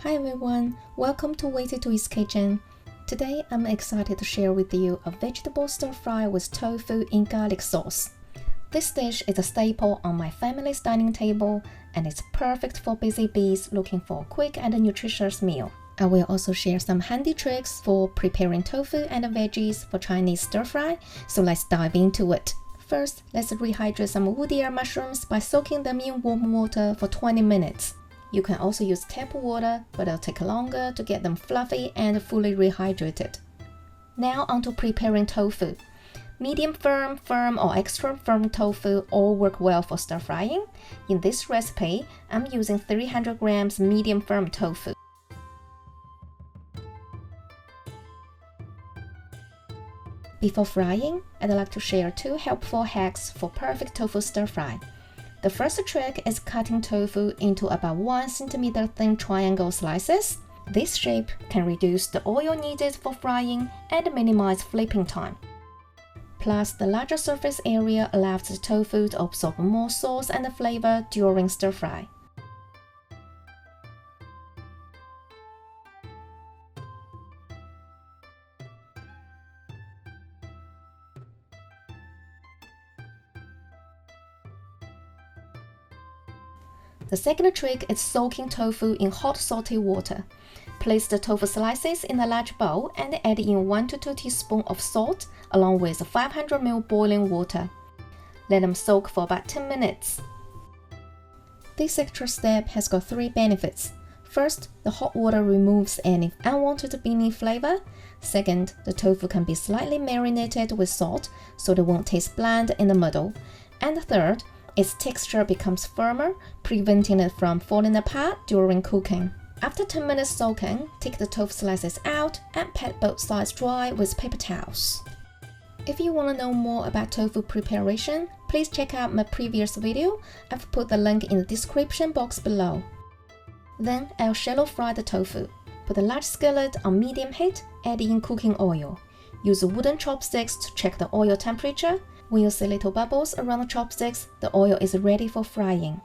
Hi everyone, welcome to Waited to East Kitchen. Today I'm excited to share with you a vegetable stir fry with tofu in garlic sauce. This dish is a staple on my family's dining table and it's perfect for busy bees looking for a quick and nutritious meal. I will also share some handy tricks for preparing tofu and veggies for Chinese stir fry, so let's dive into it. First, let's rehydrate some wood ear mushrooms by soaking them in warm water for 20 minutes. You can also use tap water, but it'll take longer to get them fluffy and fully rehydrated. Now onto preparing tofu. Medium firm, or extra firm tofu all work well for stir frying. In this recipe, I'm using 300 grams medium firm tofu. Before frying, I'd like to share 2 helpful hacks for perfect tofu stir fry. The first trick is cutting tofu into about 1 cm thin triangle slices. This shape can reduce the oil needed for frying and minimize flipping time. Plus, the larger surface area allows the tofu to absorb more sauce and flavor during stir fry. The second trick is soaking tofu in hot salty water. Place the tofu slices in a large bowl and add in 1 to 2 teaspoons of salt along with 500 ml boiling water. Let them soak for about 10 minutes. This extra step has got 3 benefits. First, the hot water removes any unwanted beany flavor. Second, the tofu can be slightly marinated with salt so they won't taste bland in the middle. And third, its texture becomes firmer, preventing it from falling apart during cooking. After 10 minutes soaking, take the tofu slices out and pat both sides dry with paper towels. If you want to know more about tofu preparation, please check out my previous video. I've put the link in the description box below. Then I'll shallow fry the tofu. Put a large skillet on medium heat, add in cooking oil. Use wooden chopsticks to check the oil temperature. When you see little bubbles around the chopsticks, the oil is ready for frying.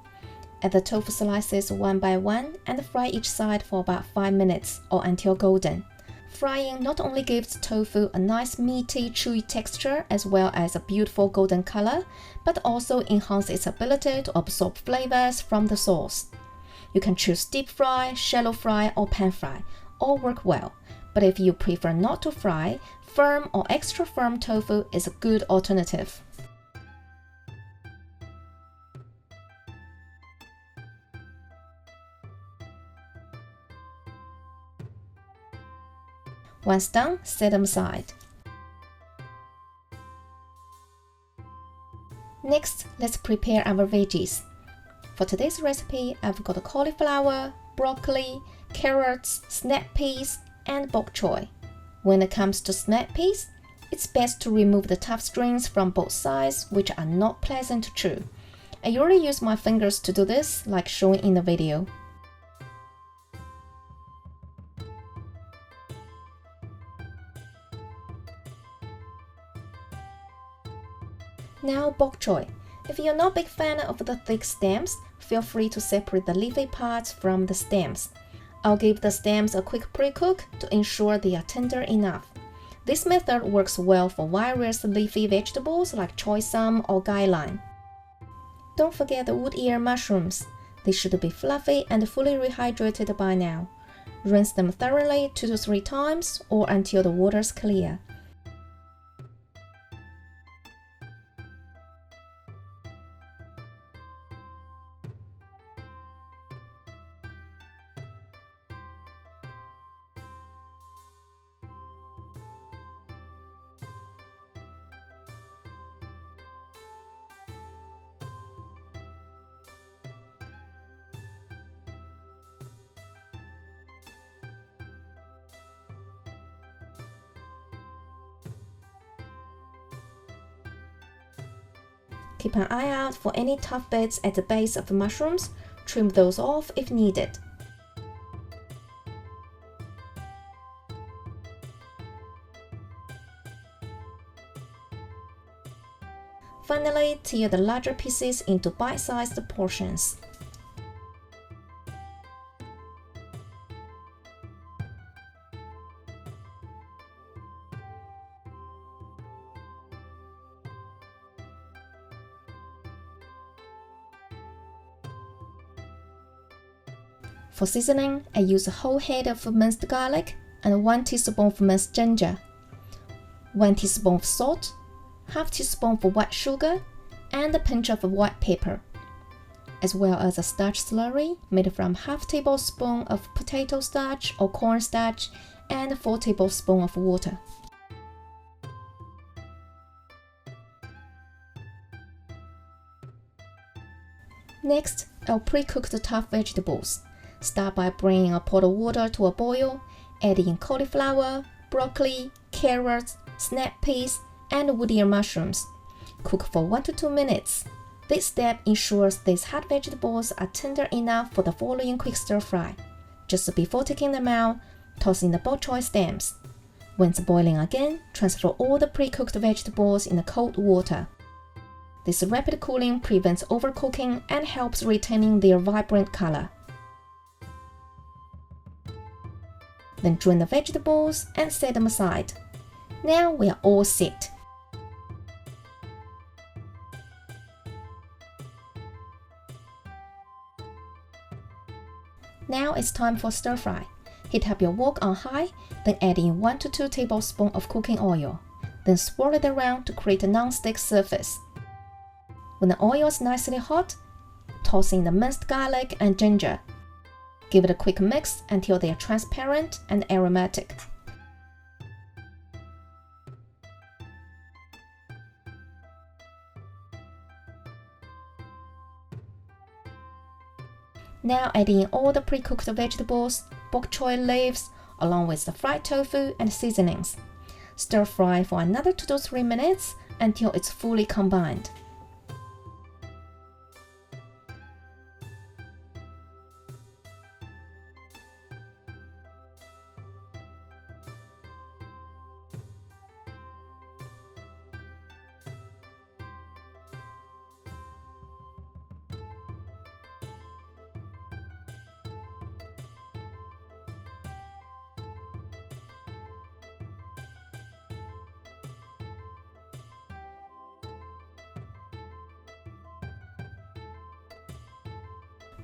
Add the tofu slices one by one and fry each side for about 5 minutes or until golden. Frying not only gives tofu a nice meaty, chewy texture as well as a beautiful golden color, but also enhances its ability to absorb flavors from the sauce. You can choose deep fry, shallow fry, or pan fry. All work well. But if you prefer not to fry, firm or extra firm tofu is a good alternative. Once done, set them aside. Next, let's prepare our veggies. For today's recipe, I've got cauliflower, broccoli, carrots, snap peas, and bok choy. When it comes to snap peas, it's best to remove the tough strings from both sides, which are not pleasant to chew. I usually use my fingers to do this, like shown in the video. Now bok choy. If you're not a big fan of the thick stems, feel free to separate the leafy parts from the stems. I'll give the stems a quick pre-cook to ensure they are tender enough. This method works well for various leafy vegetables like choy or gailan. Don't forget the wood ear mushrooms. They should be fluffy and fully rehydrated by now. Rinse them thoroughly 2 to 3 times or until the water's clear. Keep an eye out for any tough bits at the base of the mushrooms. Trim those off if needed. Finally, tear the larger pieces into bite-sized portions. For seasoning, I use a whole head of minced garlic and 1 teaspoon of minced ginger, 1 teaspoon of salt, half teaspoon of white sugar, and a pinch of white pepper, as well as a starch slurry made from half tablespoon of potato starch or corn starch and 4 tablespoons of water. Next, I'll pre-cook the tough vegetables. Start by bringing a pot of water to a boil, add in cauliflower, broccoli, carrots, snap peas, and wood ear mushrooms. Cook for 1 to 2 minutes. This step ensures these hot vegetables are tender enough for the following quick stir fry. Just before taking them out, toss in the bok choy stems. Once boiling again, transfer all the pre-cooked vegetables in the cold water. This rapid cooling prevents overcooking and helps retaining their vibrant color. Then drain the vegetables and set them aside. Now we are all set. Now it's time for stir fry. Heat up your wok on high, then add in 1 to 2 tablespoons of cooking oil. Then swirl it around to create a non-stick surface. When the oil is nicely hot, toss in the minced garlic and ginger. Give it a quick mix until they are transparent and aromatic. Now add in all the pre-cooked vegetables, bok choy leaves, along with the fried tofu and seasonings. Stir fry for another 2 to 3 minutes until it's fully combined.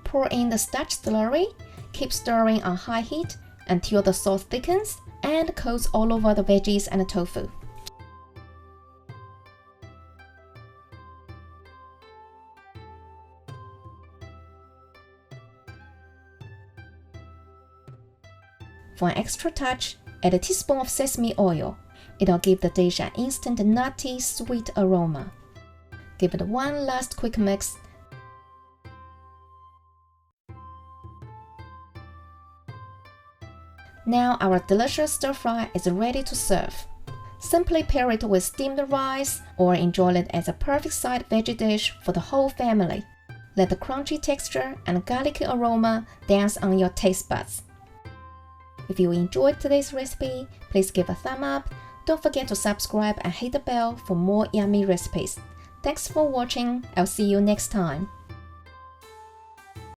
Pour in the starch slurry, keep stirring on high heat until the sauce thickens and coats all over the veggies and the tofu. For an extra touch, add a teaspoon of sesame oil. It'll give the dish an instant nutty, sweet aroma. Give it one last quick mix. Now our delicious stir fry is ready to serve. Simply pair it with steamed rice or enjoy it as a perfect side veggie dish for the whole family. Let the crunchy texture and garlicky aroma dance on your taste buds. If you enjoyed today's recipe, please give a thumb up. Don't forget to subscribe and hit the bell for more yummy recipes. Thanks for watching. I'll see you next time.